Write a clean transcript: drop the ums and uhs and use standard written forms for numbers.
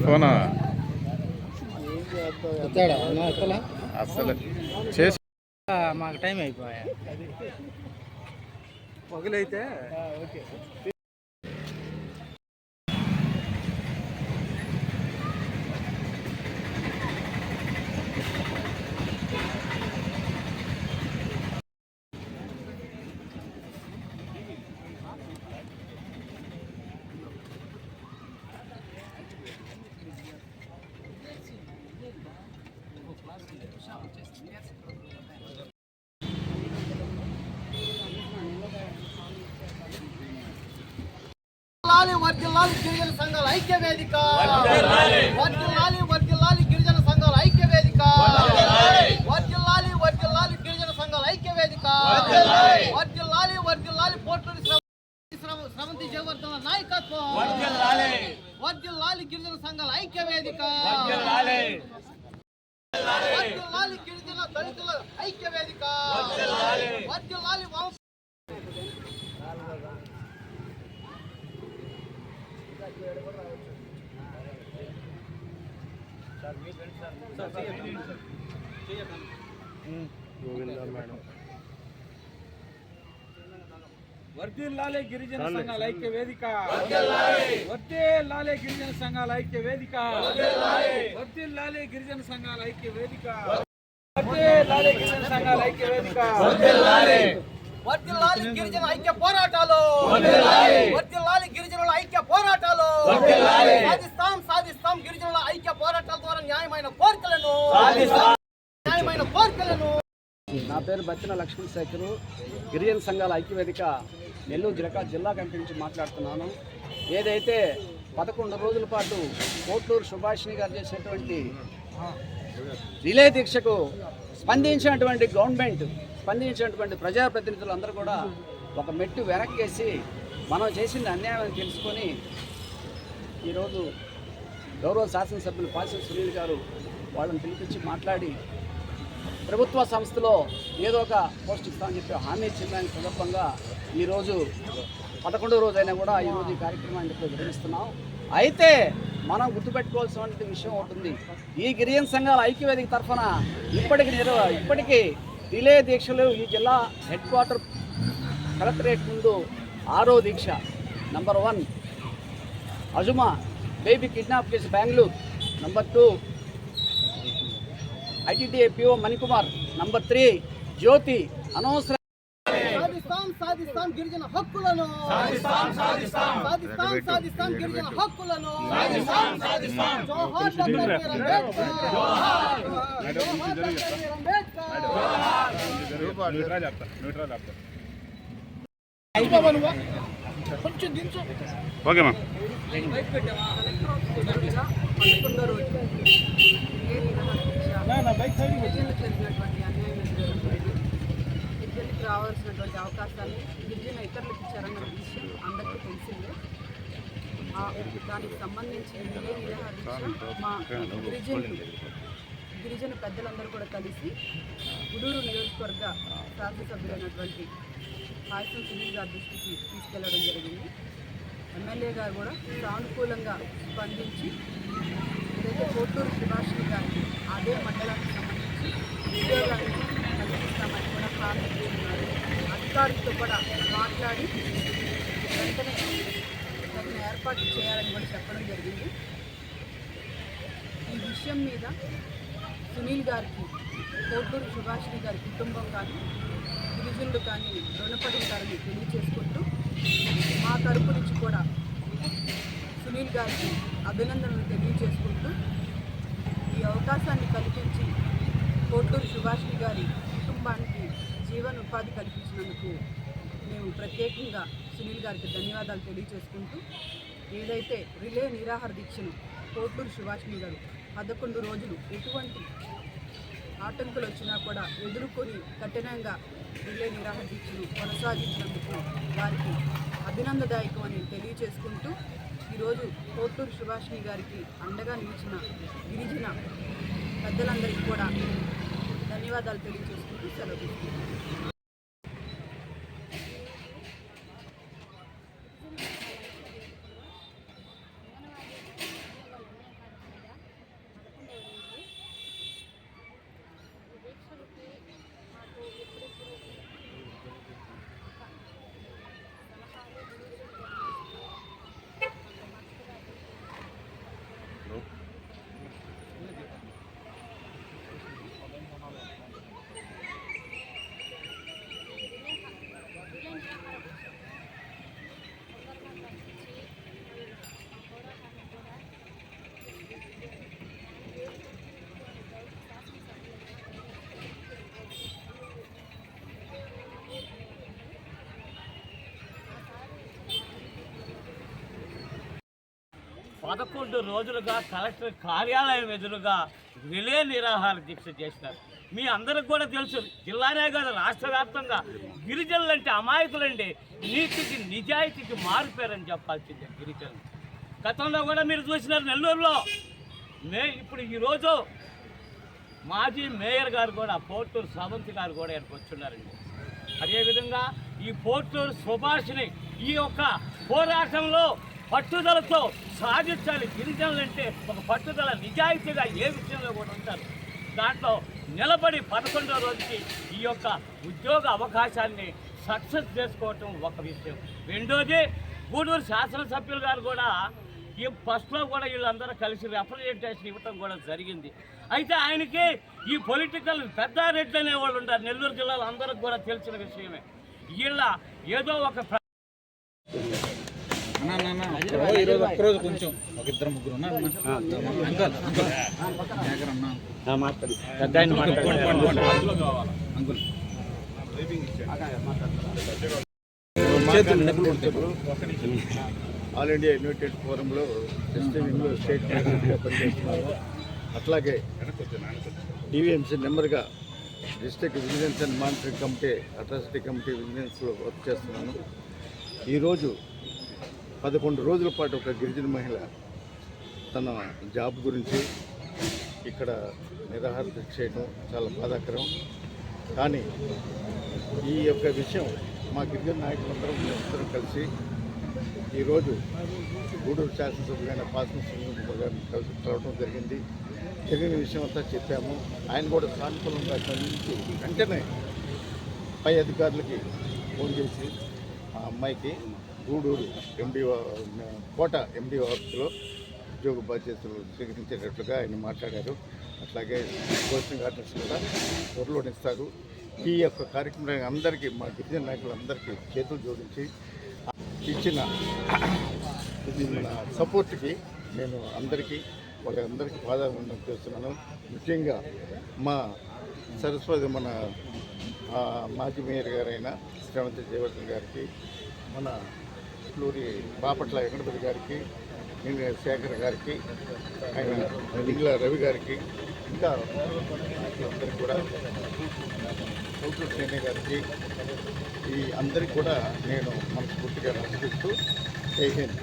Phone అసలు చేసి మాకు టైం అయిపోయా పగులైతే ఓకే. వర్ధిల్లాలి గిరిజన సంఘాల ఐక్య వేదిక, వర్ధిల్లాలి గిరిజన సంఘాల ఐక్య వేదిక, వర్ధిల్లాలి గిరిజన సంఘాల ఐక్య వేదిక, వర్ధిల్లాలి పోర్టూరి స్రవంతి జయవర్ధన నాయకత్వం, వర్ధిల్లాలి గిరిజన సంఘాల ఐక్య వేదిక, వర్ధిల్లాలి గిరిజన దళితుల ఐక్య వేదిక, వర్ధిల్లాలి వర్ధిల్లాలి గిరిజన సంఘాల ఐక్య వేదిక, వర్ధిల్లాలి గిరిజన సంఘాల ఐక్య వేదిక, వర్ధిల్లాలి గిరిజన సంఘాల ఐక్య వేదిక, వర్ధిల్లాలి గిరిజన సంఘాల ఐక్య వేదిక, వర్ధిల్లాలి గిరిజన ఐక్య పోరాటాలు, వర్ధిల్లాలి గిరిజనుల ఐక్య పోరాటాలు, సాధిస్తాం గిరిజనుల ఐక్య పోరాటాల ద్వారా న్యాయమైన కోరికలను. నా పేరు బచ్చిన లక్ష్మణ్ శేఖరు, గిరిజన సంఘాల ఐక్యవేదిక నెల్లూరు జిల్లా కమిటీ నుంచి మాట్లాడుతున్నాను. ఏదైతే 11 రోజుల పాటు పోట్లూరు సుభాషిణి గారు చేసినటువంటి రిలే దీక్షకు స్పందించినటువంటి గవర్నమెంట్, స్పందించినటువంటి ప్రజాప్రతినిధులు అందరూ కూడా ఒక మెట్టు వెనక్కేసి మనం చేసిన అన్యాయం తెలుసుకొని ఈరోజు గౌరవ శాసనసభ్యులు పాసి సునీల్ గారు వాళ్ళని పిలిపించి మాట్లాడి ప్రభుత్వ సంస్థలో ఏదో ఒక పోస్ట్ ఇస్తామని చెప్పి హామీ ఇచ్చిన దాని సందర్భంగా ఈరోజు 11వ రోజైనా కూడా ఈరోజు ఈ కార్యక్రమాన్ని నిర్వహిస్తున్నాం. అయితే మనం గుర్తుపెట్టుకోవాల్సినటువంటి విషయం ఉంటుంది. ఈ గిరిజన సంఘాల ఐక్యవేదిక తరఫున ఇప్పటికీ రిలే దీక్షలు ఈ జిల్లా హెడ్ క్వార్టర్ కలెక్టరేట్ ముందు 6వ దీక్ష. నంబర్ 1 అజుమా baby kidnap case Bengaluru, number 2 ITTA PO Manikumar, number 3 Jyothi. అనవసరం సాధిస్తాం గిరిజన హక్కులను, సాధిస్తాం గిరిజన హక్కులను. జోహార్ డాక్టర్ బిఆర్ అంబేద్కర్, జోహార్ డాక్టర్ బిఆర్ అంబేద్కర్. కొంచెం దించు. ఓకే మా గిరిజనులకు రావాల్సినటువంటి అవకాశాన్ని గిరిజన ఇతరులకు ఇచ్చారన్న విషయం అందరికీ తెలిసిందే. దానికి సంబంధించి మా గిరిజన పెద్దలందరూ కూడా కలిసి గుడూరు నియోజకవర్గ శాసనసభ్యులైనటువంటి పాయసం సునీల్ గారి దృష్టికి తీసుకెళ్లడం జరిగింది. ఎమ్మెల్యే గారు కూడా సానుకూలంగా స్పందించి ఏదైతే పోట్లూరు సుభాషిణి గారికి అదే మండలానికి సంబంధించి ఉద్యోగాన్ని కల్పిస్తామని కూడా ప్రారంభిస్తున్నారు. అధికారులతో కూడా మాట్లాడి వెంటనే తగిన ఏర్పాటు చేయాలని కూడా చెప్పడం జరిగింది. ఈ విషయం మీద సునీల్ గారికి పోట్లూరు సుభాషిణి గారి కుటుంబం కానీ గిరిజనులు కానీ రుణపడి ఉంటారని తెలియజేసుకుంటూ మా తరపు నుంచి కూడా సునీల్ గారికి అభినందనలు తెలియజేసుకుంటూ ఈ అవకాశాన్ని కల్పించి పోట్లూరు సుభాషిణి గారి కుటుంబానికి జీవనోపాధి కల్పించినందుకు మేము ప్రత్యేకంగా సునీల్ గారికి ధన్యవాదాలు తెలియజేసుకుంటూ ఏదైతే రిలే నిరాహార దీక్షను పోట్లూరు సుభాషిణి గారు 11 రోజులు ఎటువంటి ఆటంకులు వచ్చినా కూడా ఎదుర్కొని కఠినంగా రిలే నిరాహార దీక్షను కొనసాగించినందుకు వారికి అభినందదాయకం అని తెలియజేసుకుంటూ ఈరోజు పోట్లూరు సుభాషిణి గారికి అండగా నిలిచిన గిరిజన పెద్దలందరికీ కూడా ధన్యవాదాలు తెలియజేసుకుంటూ సెలవు తీసుకుంటున్నాను. 11 రోజులుగా కలెక్టర్ కార్యాలయం ఎదురుగా రిలే నిరాహార దీక్ష చేసినారు. మీ అందరికి కూడా తెలుసు, జిల్లానే కాదు రాష్ట్ర వ్యాప్తంగా గిరిజనులంటే అమాయకులండి, నీతికి నిజాయితీకి మారిపోయారని చెప్పాల్సిందే గిరిజనులు. గతంలో కూడా మీరు చూసినారు నెల్లూరులో. ఇప్పుడు ఈరోజు మాజీ మేయర్ గారు కూడా పోర్టూరు శ్రవంతి గారు కూడా ఇక్కడికి వచ్చున్నారండి. అదేవిధంగా ఈ పోర్టూరు సుభాష్ని ఈ యొక్క పోరాటంలో పట్టుదలతో సాధించాలి. గిరిజనులంటే ఒక పట్టుదల నిజాయితీగా ఏ విషయంలో కూడా ఉంటారు. దాంట్లో నిలబడి 11వ రోజుకి ఈ యొక్క ఉద్యోగ అవకాశాన్ని సక్సెస్ చేసుకోవటం ఒక విషయం. రెండోది, గూడూరు శాసనసభ్యులు గారు కూడా ఈ ఫస్ట్లో కూడా వీళ్ళందరూ కలిసి రిప్రజెంటేషన్ ఇవ్వటం కూడా జరిగింది. అయితే ఆయనకి ఈ పొలిటికల్ పెద్దారెడ్డి అనేవాళ్ళు ఉంటారు నెల్లూరు జిల్లాలో, అందరికి కూడా తెలిసిన విషయమే. వీళ్ళ ఏదో ఒక ఈరోజు ఒక్కరోజు కొంచెం ఒక ఇద్దరు ముగ్గురు ఆల్ ఇండియా యునైటెడ్ ఫోరంలో టెస్టింగ్లో స్టేట్ ప్రెసిడెంట్గా పనిచేస్తున్నాను. అట్లాగే డివిఎంసీ మెంబర్గా district vigilance and monitoring committee, atrocity committee విజిలెన్స్లో వర్క్ చేస్తున్నాను. ఈరోజు 11 రోజుల పాటు ఒక గిరిజన మహిళ తన జాబ్ గురించి ఇక్కడ నిరాహార దీక్ష చేయడం చాలా బాధాకరం. కానీ ఈ యొక్క విషయం మా గిరిజన నాయకులందరం కలిసి ఈరోజు గూడూరు శాసనసభ్యులైన పాసం శ్రీనివాసరావు గారిని కలవడం జరిగింది. జరిగిన విషయం అంతా చెప్పాము. ఆయన కూడా సానుకూలంగా స్పందించి వెంటనే పై అధికారులకి ఫోన్ చేసి ఆ అమ్మాయికి గూడూరు కోట ఎండి ఆఫీసులో ఉద్యోగ బాధ్యతలు స్వీకరించేటట్లుగా ఆయన మాట్లాడారు. అట్లాగే పోస్టింగ్ ఆర్డర్స్ కూడా త్వరలో ఇస్తారు. ఈ యొక్క కార్యక్రమం అందరికీ, మా గిరిజన నాయకులందరికీ చేతులు జోడించి ఇచ్చిన సపోర్ట్కి నేను వాళ్ళందరికీ పాదాభివందనం చేస్తున్నాను. ముఖ్యంగా మా సరస్వతి మన మాజీ మేయర్ గారైన శ్రీమతి జయవర్ధన్ గారికి, మన బాపట్ల వెంకటపతి గారికి, శేఖర్ గారికి, ఆయన లింగుల రవి గారికి, ఇంకా అందరికీ కూడా సౌతూరు సేనే గారికి, ఈ అందరికీ కూడా నేను మనస్ఫూర్తిగా నమస్కరిస్తూ జై హింద్.